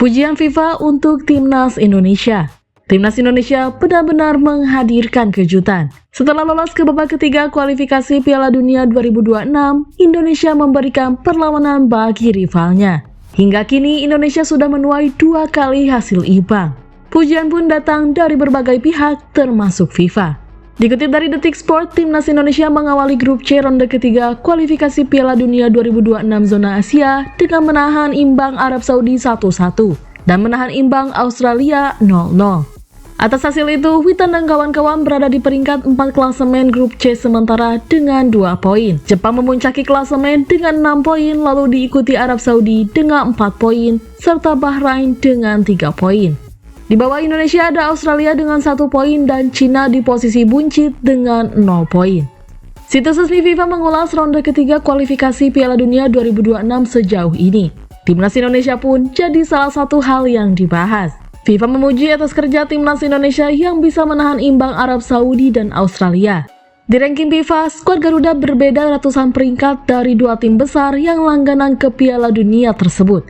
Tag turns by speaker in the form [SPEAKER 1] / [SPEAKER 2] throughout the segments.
[SPEAKER 1] Pujian FIFA untuk Timnas Indonesia. Timnas Indonesia benar-benar menghadirkan kejutan. Setelah lolos ke babak ketiga kualifikasi Piala Dunia 2026, Indonesia memberikan perlawanan bagi rivalnya. Hingga kini Indonesia sudah menuai 2 kali hasil imbang. Pujian pun datang dari berbagai pihak termasuk FIFA. Dikutip dari Detik Sport, Timnas Indonesia mengawali grup C ronde ketiga kualifikasi Piala Dunia 2026 zona Asia dengan menahan imbang Arab Saudi 1-1 dan menahan imbang Australia 0-0. Atas hasil itu, Witan dan kawan-kawan berada di peringkat 4 klasemen grup C sementara dengan 2 poin. Jepang memuncaki klasemen dengan 6 poin, lalu diikuti Arab Saudi dengan 4 poin, serta Bahrain dengan 3 poin. Di bawah Indonesia ada Australia dengan 1 poin dan Cina di posisi buncit dengan 0 poin. Situs resmi FIFA mengulas ronde ketiga kualifikasi Piala Dunia 2026 sejauh ini. Timnas Indonesia pun jadi salah satu hal yang dibahas. FIFA memuji atas kerja Timnas Indonesia yang bisa menahan imbang Arab Saudi dan Australia. Di ranking FIFA, skuad Garuda berbeda ratusan peringkat dari 2 tim besar yang langganan ke Piala Dunia tersebut.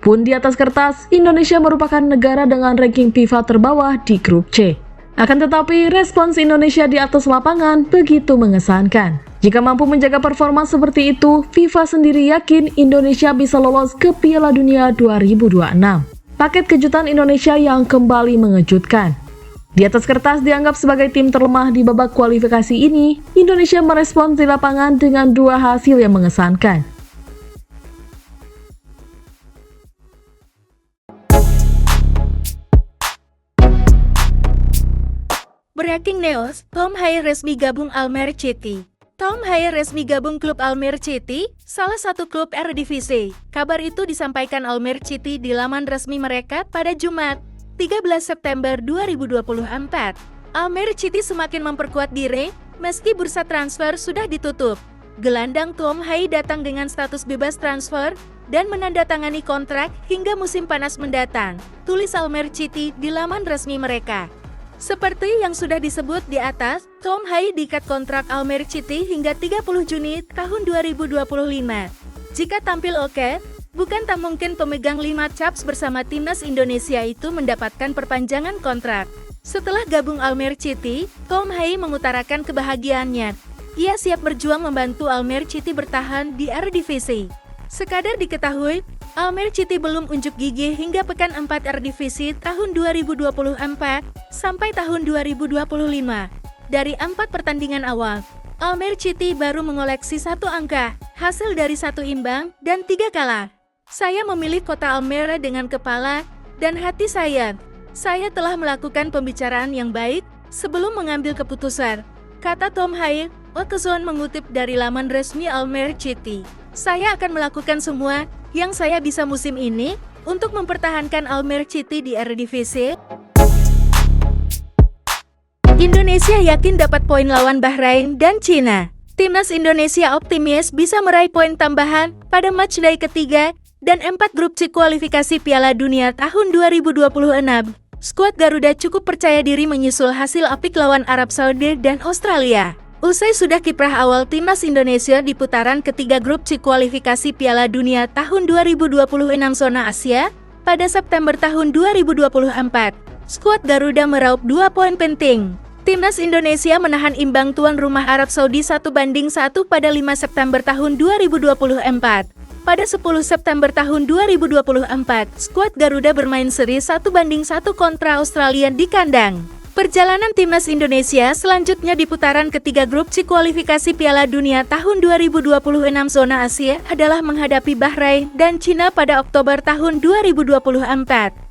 [SPEAKER 1] Pun di atas kertas, Indonesia merupakan negara dengan ranking FIFA terbawah di grup C. Akan tetapi, respons Indonesia di atas lapangan begitu mengesankan. Jika mampu menjaga performa seperti itu, FIFA sendiri yakin Indonesia bisa lolos ke Piala Dunia 2026. Paket kejutan Indonesia yang kembali mengejutkan. Di atas kertas dianggap sebagai tim terlemah di babak kualifikasi ini, Indonesia merespons di lapangan dengan 2 hasil yang mengesankan.
[SPEAKER 2] Breaking news, Tom Haye resmi gabung Almere City. Tom Haye resmi gabung klub Almere City, salah satu klub Eredivisie. Kabar itu disampaikan Almere City di laman resmi mereka pada Jumat, 13 September 2024. Almere City semakin memperkuat diri, meski bursa transfer sudah ditutup. Gelandang Tom Haye datang dengan status bebas transfer dan menandatangani kontrak hingga musim panas mendatang, tulis Almere City di laman resmi mereka. Seperti yang sudah disebut di atas, Tom Haye diikat kontrak Almere City hingga 30 Juni tahun 2025. Jika tampil oke, bukan tak mungkin pemegang 5 caps bersama Timnas Indonesia itu mendapatkan perpanjangan kontrak. Setelah gabung Almere City, Tom Haye mengutarakan kebahagiaannya. Ia siap berjuang membantu Almere City bertahan di Eredivisie. Sekadar diketahui, Almere City belum unjuk gigi hingga pekan 4 Eredivisie tahun 2024 sampai tahun 2025. Dari 4 pertandingan awal, Almere City baru mengoleksi 1 angka, hasil dari 1 imbang dan 3 kalah. Saya memilih kota Almere dengan kepala dan hati saya. Saya telah melakukan pembicaraan yang baik sebelum mengambil keputusan, kata Tom Haye. Okezone mengutip dari laman resmi Almere City. Saya akan melakukan semua yang saya bisa musim ini untuk mempertahankan Almere City di Eredivisie. Indonesia yakin dapat poin lawan Bahrain dan Cina. Timnas Indonesia optimis bisa meraih poin tambahan pada matchday ketiga dan 4 grup C kualifikasi Piala Dunia tahun 2026. Skuad Garuda cukup percaya diri menyusul hasil apik lawan Arab Saudi dan Australia. Usai sudah kiprah awal Timnas Indonesia di putaran ketiga grup C kualifikasi Piala Dunia tahun 2026 zona Asia, pada September tahun 2024, skuad Garuda meraup 2 poin penting. Timnas Indonesia menahan imbang tuan rumah Arab Saudi 1-1 pada 5 September tahun 2024. Pada 10 September tahun 2024, skuad Garuda bermain seri 1-1 kontra Australia di kandang. Perjalanan Timnas Indonesia selanjutnya di putaran ketiga grup C kualifikasi Piala Dunia tahun 2026 zona Asia adalah menghadapi Bahrain dan Cina pada Oktober tahun 2024.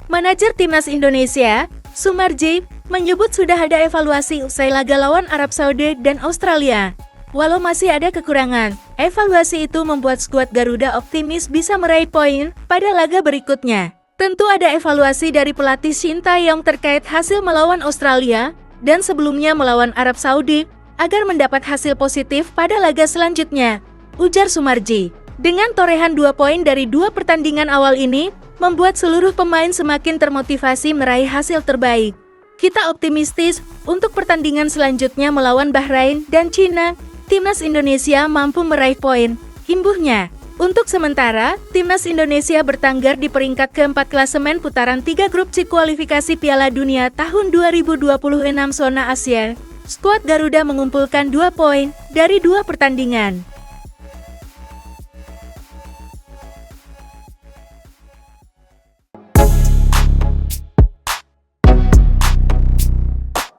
[SPEAKER 2] Manajer Timnas Indonesia, Sumarji, menyebut sudah ada evaluasi usai laga lawan Arab Saudi dan Australia. Walau masih ada kekurangan, evaluasi itu membuat skuad Garuda optimis bisa meraih poin pada laga berikutnya. Tentu ada evaluasi dari pelatih Sintayong terkait hasil melawan Australia dan sebelumnya melawan Arab Saudi agar mendapat hasil positif pada laga selanjutnya, ujar Sumarji. Dengan torehan 2 poin dari 2 pertandingan awal ini, membuat seluruh pemain semakin termotivasi meraih hasil terbaik. Kita optimistis untuk pertandingan selanjutnya melawan Bahrain dan Cina, Timnas Indonesia mampu meraih poin, imbuhnya. Untuk sementara, Timnas Indonesia bertengger di peringkat keempat klasemen putaran 3 grup C kualifikasi Piala Dunia tahun 2026 zona Asia. Skuad Garuda mengumpulkan 2 poin dari 2 pertandingan.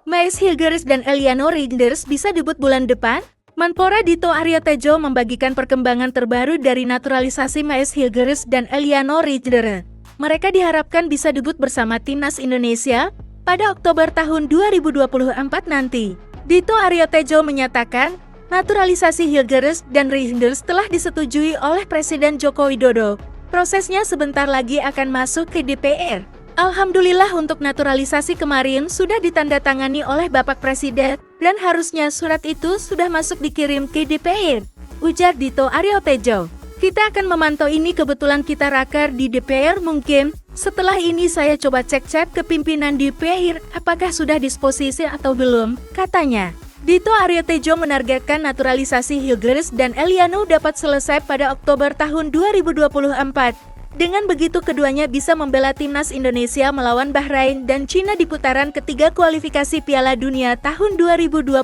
[SPEAKER 2] Maes Hilgeris dan Eliano Reinders bisa debut bulan depan? Menpora Dito Aryo Tejo membagikan perkembangan terbaru dari naturalisasi Maes Hilgeris dan Eliano Reinders. Mereka diharapkan bisa debut bersama Timnas Indonesia pada Oktober tahun 2024 nanti. Dito Aryo Tejo menyatakan, naturalisasi Hilgeris dan Reinders telah disetujui oleh Presiden Joko Widodo. Prosesnya sebentar lagi akan masuk ke DPR. Alhamdulillah untuk naturalisasi kemarin sudah ditandatangani oleh Bapak Presiden dan harusnya surat itu sudah masuk dikirim ke DPR, ujar Dito Aryo Tejo. Kita akan memantau ini, kebetulan kita raker di DPR mungkin. Setelah ini saya coba cek-cek ke pimpinan DPR apakah sudah disposisi atau belum, katanya. Dito Aryo Tejo menargetkan naturalisasi Hilgeris dan Eliano dapat selesai pada Oktober tahun 2024. Dengan begitu keduanya bisa membela Timnas Indonesia melawan Bahrain dan Cina di putaran ketiga kualifikasi Piala Dunia tahun 2026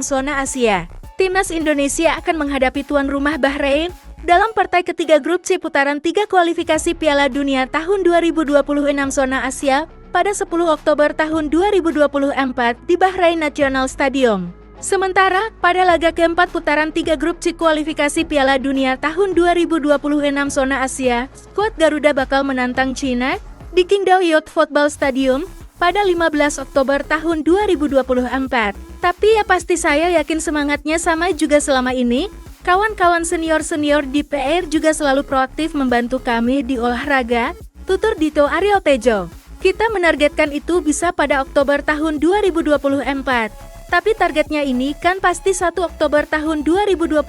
[SPEAKER 2] zona Asia. Timnas Indonesia akan menghadapi tuan rumah Bahrain dalam partai ketiga grup C putaran 3 kualifikasi Piala Dunia tahun 2026 zona Asia pada 10 Oktober tahun 2024 di Bahrain National Stadium. Sementara, pada laga keempat putaran 3 grup C kualifikasi Piala Dunia tahun 2026 zona Asia, skuad Garuda bakal menantang Cina di Qingdao Youth Football Stadium pada 15 Oktober tahun 2024. Tapi ya pasti saya yakin semangatnya sama juga selama ini. Kawan-kawan senior-senior di PR juga selalu proaktif membantu kami di olahraga, tutur Dito Aryo Tejo. Kita menargetkan itu bisa pada Oktober tahun 2024. Tapi targetnya ini kan pasti 1 Oktober tahun 2024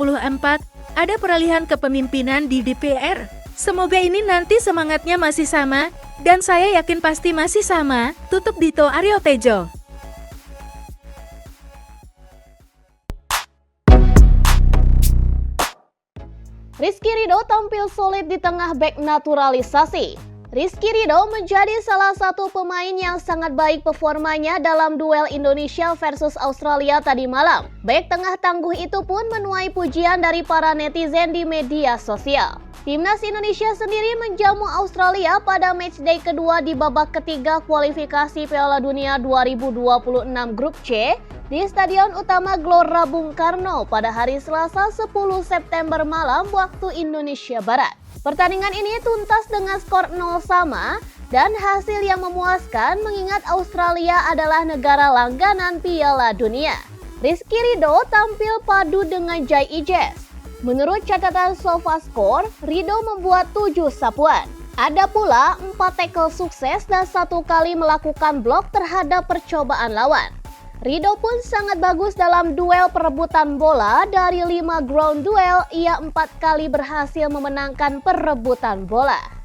[SPEAKER 2] ada peralihan kepemimpinan di DPR. Semoga ini nanti semangatnya masih sama, dan saya yakin pasti masih sama, tutup Dito Aryo Tejo.
[SPEAKER 3] Rizky Ridho tampil solid di tengah bek naturalisasi. Rizky Ridho menjadi salah satu pemain yang sangat baik performanya dalam duel Indonesia versus Australia tadi malam. Bek tengah tangguh itu pun menuai pujian dari para netizen di media sosial. Timnas Indonesia sendiri menjamu Australia pada matchday kedua di babak ketiga kualifikasi Piala Dunia 2026 Grup C di Stadion Utama Gelora Bung Karno pada hari Selasa 10 September malam waktu Indonesia Barat. Pertandingan ini tuntas dengan skor 0 sama dan hasil yang memuaskan mengingat Australia adalah negara langganan Piala Dunia. Rizky Ridho tampil padu dengan Jai Ijes. Menurut catatan SofaScore, Ridho membuat 7 sapuan. Ada pula 4 tackle sukses dan 1 kali melakukan blok terhadap percobaan lawan. Ridho pun sangat bagus dalam duel perebutan bola. Dari 5 ground duel, ia 4 kali berhasil memenangkan perebutan bola.